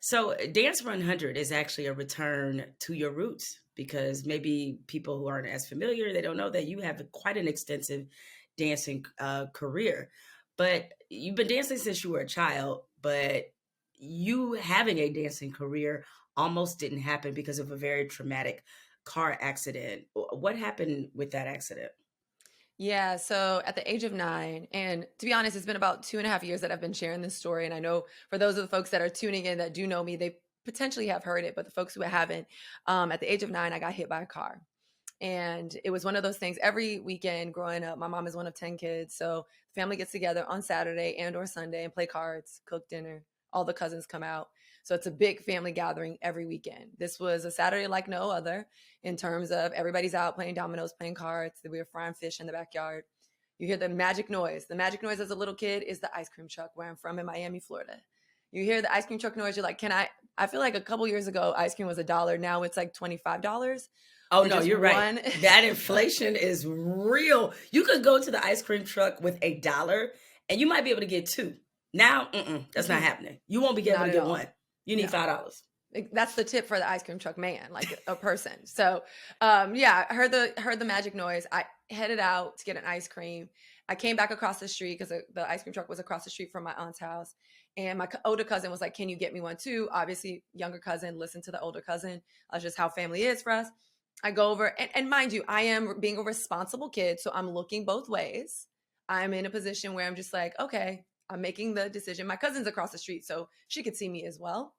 So Dance 100 is actually a return to your roots because maybe people who aren't as familiar, they don't know that you have quite an extensive dancing career. But you've been dancing since you were a child, but you having a dancing career almost didn't happen because of a very traumatic car accident. What happened with that accident? Yeah, so at the age of 9, and to be honest, it's been about 2.5 years that I've been sharing this story. And I know for those of the folks that are tuning in that do know me, they potentially have heard it, but the folks who haven't, at the age of 9, I got hit by a car. And it was one of those things every weekend growing up. My mom is one of 10 kids. So the family gets together on Saturday and or Sunday and play cards, cook dinner. All the cousins come out. So it's a big family gathering every weekend. This was a Saturday like no other in terms of everybody's out playing dominoes, playing cards. We were frying fish in the backyard. You hear the magic noise. The magic noise as a little kid is the ice cream truck where I'm from in Miami, Florida. You hear the ice cream truck noise. You're like, I feel like a couple years ago, ice cream was $1. Now it's like $25 Oh for no, just you're right. one. That inflation is real. You could go to the ice cream truck with $1 and you might be able to get two. Now, that's not happening. You won't be able Not to at get all. one. You need No. $5. That's the tip for the ice cream truck man, like a person. So, yeah, I heard the magic noise. I headed out to get an ice cream. I came back across the street because the ice cream truck was across the street from my aunt's house. And my older cousin was like, "Can you get me one too?" Obviously, younger cousin listened to the older cousin. That's just how family is for us. I go over, and mind you, I am being a responsible kid, so I'm looking both ways. I'm in a position where I'm just like, okay, I'm making the decision. My cousin's across the street, so she could see me as well.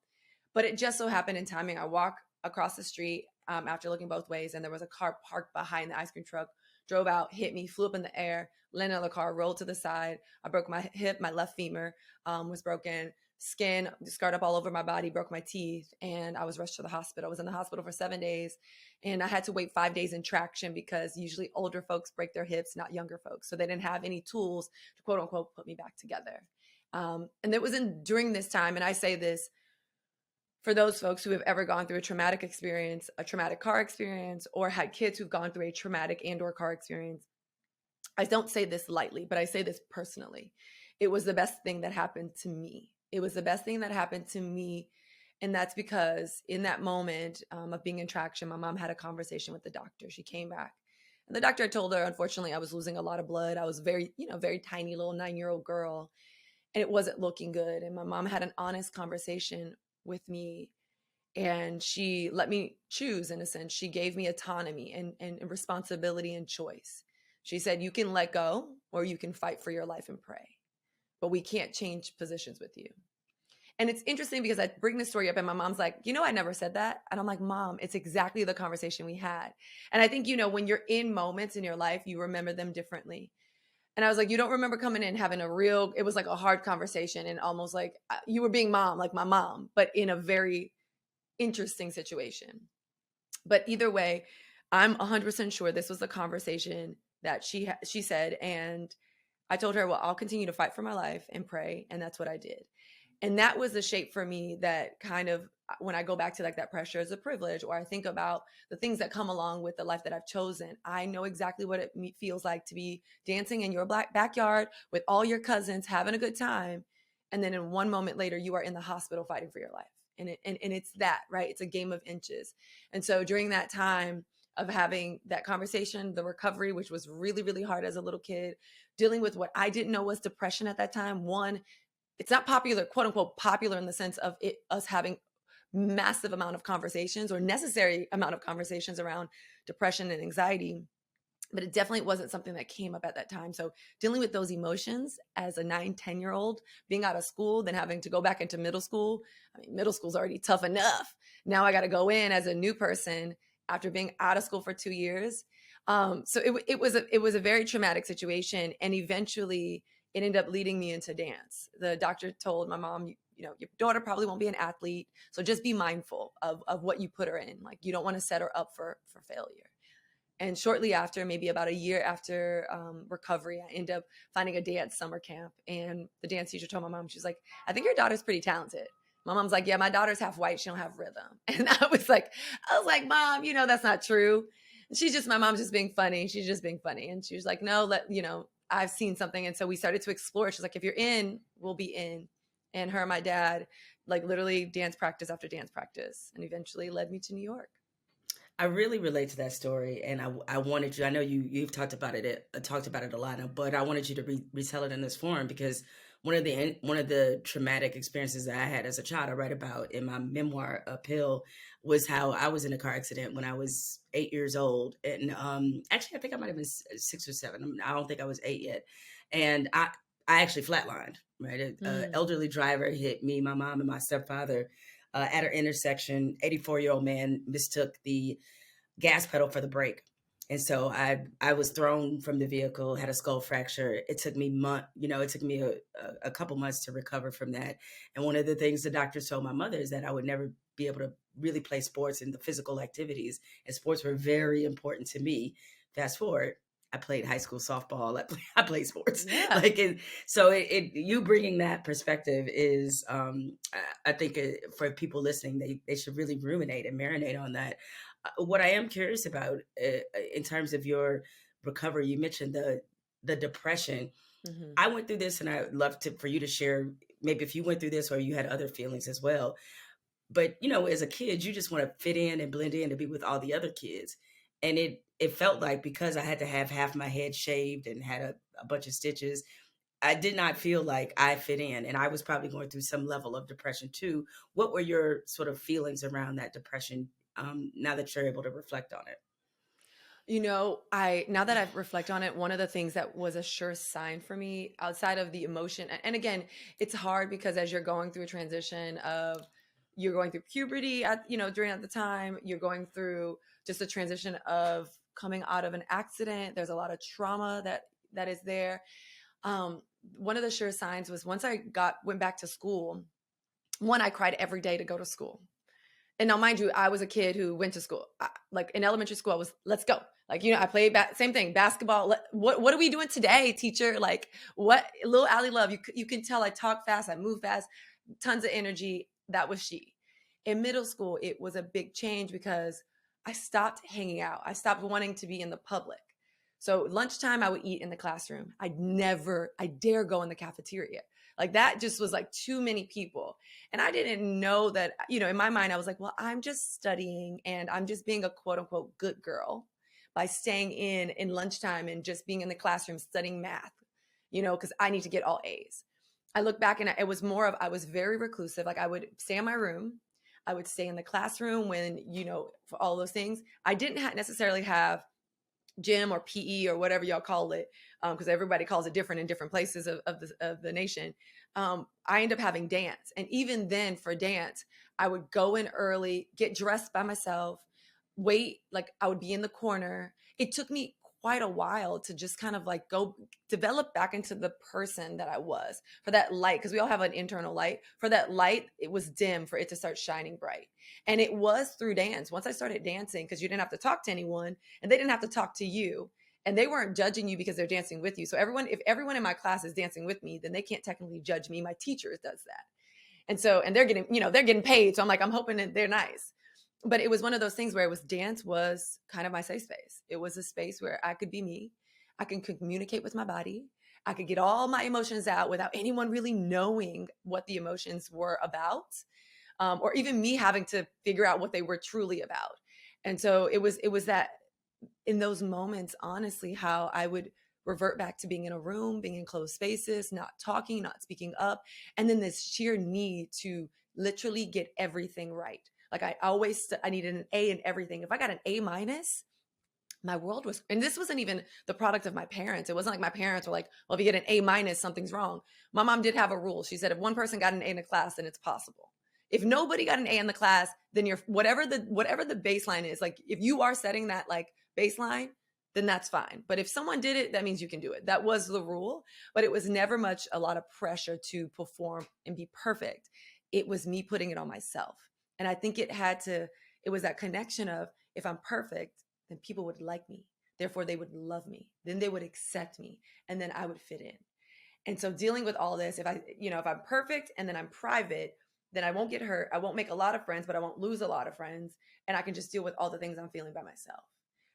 But it just so happened in timing. I walk across the street after looking both ways, and there was a car parked behind the ice cream truck. Drove out, hit me, flew up in the air, landed on the car, rolled to the side. I broke my hip, my left femur was broken, skin scarred up all over my body, broke my teeth, and I was rushed to the hospital. I was in the hospital for 7 days, and I had to wait 5 days in traction because usually older folks break their hips, not younger folks. So they didn't have any tools to quote unquote put me back together. And it was during this time, and I say this for those folks who have ever gone through a traumatic experience, a traumatic car experience, or had kids who've gone through a traumatic and or car experience. I don't say this lightly, but I say this personally. It was the best thing that happened to me. It was the best thing that happened to me. And that's because in that moment of being in traction, my mom had a conversation with the doctor. She came back. And the doctor told her, unfortunately, I was losing a lot of blood. I was very tiny little 9-year-old girl, and it wasn't looking good. And my mom had an honest conversation with me, and she let me choose. In a sense, she gave me autonomy and responsibility and choice. She said, you can let go or you can fight for your life and pray, but we can't change positions with you. And it's interesting because I bring this story up and my mom's like, I never said that. And I'm like, Mom, it's exactly the conversation we had. And I think, when you're in moments in your life, you remember them differently. And I was like, you don't remember coming in having it was like a hard conversation and almost like you were being mom, like my mom, but in a very interesting situation. But either way, I'm 100% sure this was the conversation that she said. And I told her, well, I'll continue to fight for my life and pray. And that's what I did. And that was the shape for me that kind of, when I go back to like that pressure is a privilege, or I think about the things that come along with the life that I've chosen, I know exactly what it feels like to be dancing in your backyard with all your cousins, having a good time. And then in one moment later, you are in the hospital fighting for your life. And it's that, right? It's a game of inches. And so during that time of having that conversation, the recovery, which was really, really hard as a little kid, dealing with what I didn't know was depression at that time. One, it's not popular, quote unquote, popular in the sense of us having massive amount of conversations or necessary amount of conversations around depression and anxiety, but it definitely wasn't something that came up at that time. So dealing with those emotions as a 9, 10-year-old, being out of school, then having to go back into middle school. I mean, middle school's already tough enough. Now I got to go in as a new person after being out of school for 2 years. So it was a very traumatic situation. And eventually it ended up leading me into dance. The doctor told my mom, your daughter probably won't be an athlete. So just be mindful of what you put her in. Like, you don't want to set her up for failure. And shortly after, maybe about a year after recovery, I ended up finding a dance summer camp. And the dance teacher told my mom, she's like, I think your daughter's pretty talented. My mom's like, yeah, my daughter's half white. She don't have rhythm. And I was like, Mom, that's not true. My mom's just being funny. She's just being funny. And she was like, no, I've seen something. And so we started to explore. She's like, if you're in, we'll be in. And her and my dad like literally dance practice after dance practice, and eventually led me to New York. I really relate to that story, and I wanted you. I know you've talked about it a lot, but I wanted you to retell it in this forum because one of the traumatic experiences that I had as a child, I write about in my memoir Uphill, was how I was in a car accident when I was 8 years old, and actually I think I might have been 6 or 7. I don't think I was 8 yet, and I actually flatlined. Right, an Mm. elderly driver hit me, my mom, and my stepfather at an intersection. 84-year-old man mistook the gas pedal for the brake. And so I was thrown from the vehicle, had a skull fracture. It took me it took me a couple months to recover from that. And one of the things the doctors told my mother is that I would never be able to really play sports and the physical activities. And sports were very important to me. Fast forward, I played high school softball. I played sports. Yeah. Like you bringing that perspective is, I think for people listening, they should really ruminate and marinate on that. What I am curious about in terms of your recovery, you mentioned the depression. Hmm. I went through this, and I'd love to for you to share maybe if you went through this or you had other feelings as well. But as a kid, you just want to fit in and blend in to be with all the other kids, and it felt like because I had to have half my head shaved and had a bunch of stitches, I did not feel like I fit in, and I was probably going through some level of depression too. What were your sort of feelings around that depression now that you're able to reflect on it? I now that I've reflect on it, one of the things that was a sure sign for me outside of the emotion, and again, it's hard because as you're going through a transition of you're going through puberty during at the time, you're going through just a transition of coming out of an accident. There's a lot of trauma that is there. Um, One of the sure signs was once I went back to school, one, I cried every day to go to school. And now, mind you, I was a kid who went to school. Like in elementary school, I was, let's go. Like, I played same thing, basketball. What are we doing today, teacher? Like, what? Little Allie Love, you can tell I talk fast, I move fast, tons of energy. That was she. In middle school, it was a big change because I stopped hanging out. I stopped wanting to be in the public. So lunchtime, I would eat in the classroom. I dare go in the cafeteria. Like that just was like too many people. And I didn't know that, in my mind, I was like, well, I'm just studying and I'm just being a quote unquote good girl by staying in lunchtime and just being in the classroom studying math, because I need to get all A's. I look back and it was more of, I was very reclusive. Like I would stay in my room. I would stay in the classroom when, for all those things. I didn't necessarily have gym or PE or whatever y'all call it, because everybody calls it different in different places of the nation. I end up having dance. And even then for dance, I would go in early, get dressed by myself, wait, like I would be in the corner. It took me quite a while to just kind of like go develop back into the person that I was for that light. Cause we all have an internal light. For that light, it was dim for it to start shining bright. And it was through dance. Once I started dancing, because you didn't have to talk to anyone and they didn't have to talk to you. And they weren't judging you because they're dancing with you. So if everyone in my class is dancing with me, then they can't technically judge me. My teacher does that. And they're getting paid. So I'm like, I'm hoping that they're nice. But it was one of those things where dance was kind of my safe space. It was a space where I could be me. I can communicate with my body. I could get all my emotions out without anyone really knowing what the emotions were about, or even me having to figure out what they were truly about. And so it was that in those moments, honestly, how I would revert back to being in a room, being in closed spaces, not talking, not speaking up, and then this sheer need to literally get everything right. Like I needed an A in everything. If I got an A minus, my world was, and this wasn't even the product of my parents. It wasn't like my parents were like, well, if you get an A minus, something's wrong. My mom did have a rule. She said, if one person got an A in a class, then it's possible. If nobody got an A in the class, then you're whatever the baseline is. Like if you are setting that like baseline, then that's fine. But if someone did it, that means you can do it. That was the rule, but it was never a lot of pressure to perform and be perfect. It was me putting it on myself. And I think it was that connection of if I'm perfect, then people would like me. Therefore, they would love me. Then they would accept me. And then I would fit in. And so dealing with all this, if I'm perfect and then I'm private, then I won't get hurt. I won't make a lot of friends, but I won't lose a lot of friends. And I can just deal with all the things I'm feeling by myself.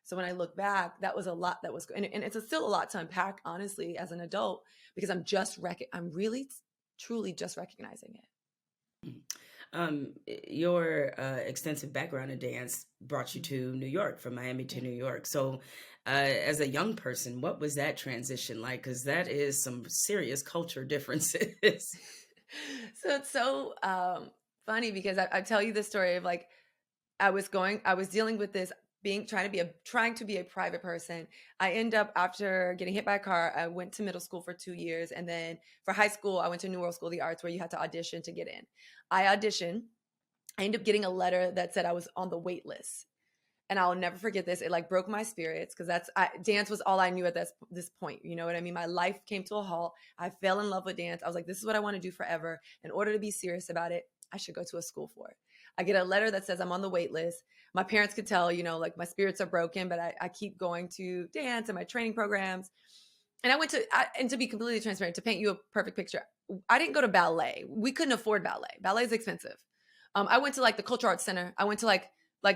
So when I look back, that was a lot that was, and it's still a lot to unpack, honestly, as an adult, because I'm really, truly just recognizing it. Mhm. Your extensive background in dance brought you Mm. to New York, from Miami to Yeah. New York. So, as a young person, what was that transition like? Because that is some serious culture differences. So it's so funny because I tell you the story of like I was dealing with this being trying to be a private person. I end up after getting hit by a car, I went to middle school for 2 years. And then for high school, I went to New World School of the Arts where you had to audition to get in. I auditioned. I ended up getting a letter that said I was on the wait list. And I'll never forget this. It like broke my spirits because dance was all I knew at this point. You know what I mean? My life came to a halt. I fell in love with dance. I was like, this is what I want to do forever. In order to be serious about it, I should go to a school for it. I get a letter that says I'm on the wait list. My parents could tell, like my spirits are broken, but I keep going to dance and my training programs. And and to be completely transparent, to paint you a perfect picture, I didn't go to ballet. We couldn't afford ballet. Ballet is expensive. I went to like the Cultural Arts Center. I went to like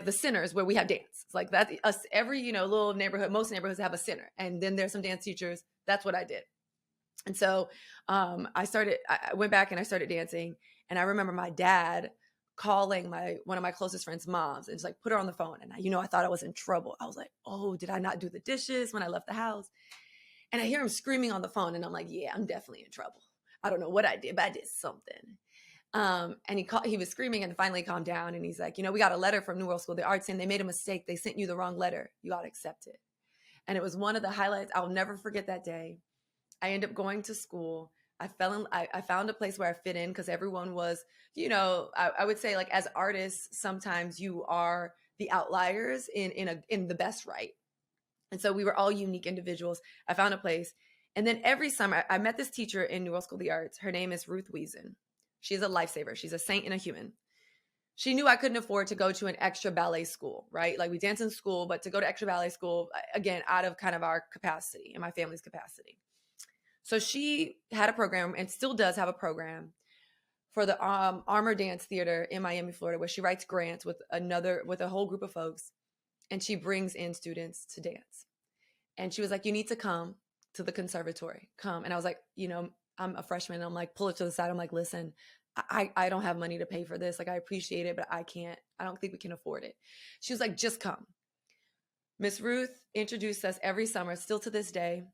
the centers where we have dance. It's like that. Us every little neighborhood. Most neighborhoods have a center, and then there's some dance teachers. That's what I did. And so I went back and I started dancing. And I remember my dad calling one of my closest friends' moms and just like put her on the phone. And I thought I was in trouble. I was like, oh, did I not do the dishes when I left the house? And I hear him screaming on the phone, and I'm like, yeah, I'm definitely in trouble. I don't know what I did, but I did something. And he was screaming and finally calmed down. And he's like, we got a letter from New World School of the Arts saying they made a mistake. They sent you the wrong letter. You ought to accept it. And it was one of the highlights. I'll never forget that day. I ended up going to school. I found a place where I fit in because everyone was, I would say like as artists, sometimes you are the outliers in the best right. And so we were all unique individuals. I found a place. And then every summer, I met this teacher in New World School of the Arts. Her name is Ruth Wiesen. She's a lifesaver. She's a saint and a human. She knew I couldn't afford to go to an extra ballet school, right? Like we dance in school, but to go to extra ballet school, again, out of kind of our capacity and my family's capacity. So she had a program and still does have a program for the Armor Dance Theater in Miami, Florida, where she writes grants with a whole group of folks, and she brings in students to dance. And she was like, you need to come to the conservatory. Come. And I was like, I'm a freshman. And I'm like, pull it to the side. I'm like, listen, I don't have money to pay for this. Like, I appreciate it, but I don't think we can afford it. She was like, just come. Miss Ruth introduced us every summer, still to this day.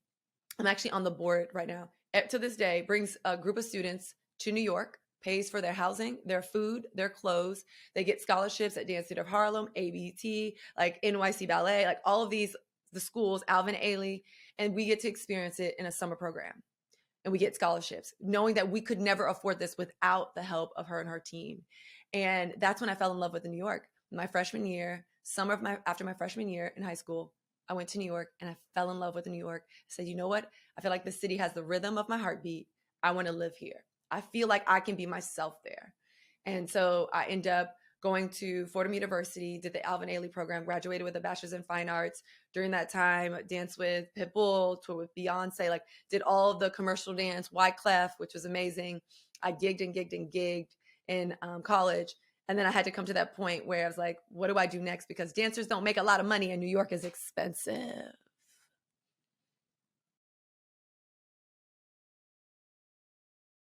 I'm actually on the board right now. To this day, brings a group of students to New York, pays for their housing, their food, their clothes. They get scholarships at Dance Theater of Harlem, ABT, like NYC Ballet, like all of these, the schools, Alvin Ailey, and we get to experience it in a summer program. And we get scholarships, knowing that we could never afford this without the help of her and her team. And that's when I fell in love with New York. My freshman year, after my freshman year in high school, I went to New York and I fell in love with New York. I said, you know what? I feel like the city has the rhythm of my heartbeat. I want to live here. I feel like I can be myself there. And so I end up going to Fordham University, did the Alvin Ailey program, graduated with a bachelor's in fine arts. During that time, danced with Pitbull, toured with Beyonce, like did all of the commercial dance, Wyclef, which was amazing. I gigged and gigged and gigged in college. And then I had to come to that point where I was like, what do I do next? Because dancers don't make a lot of money and New York is expensive.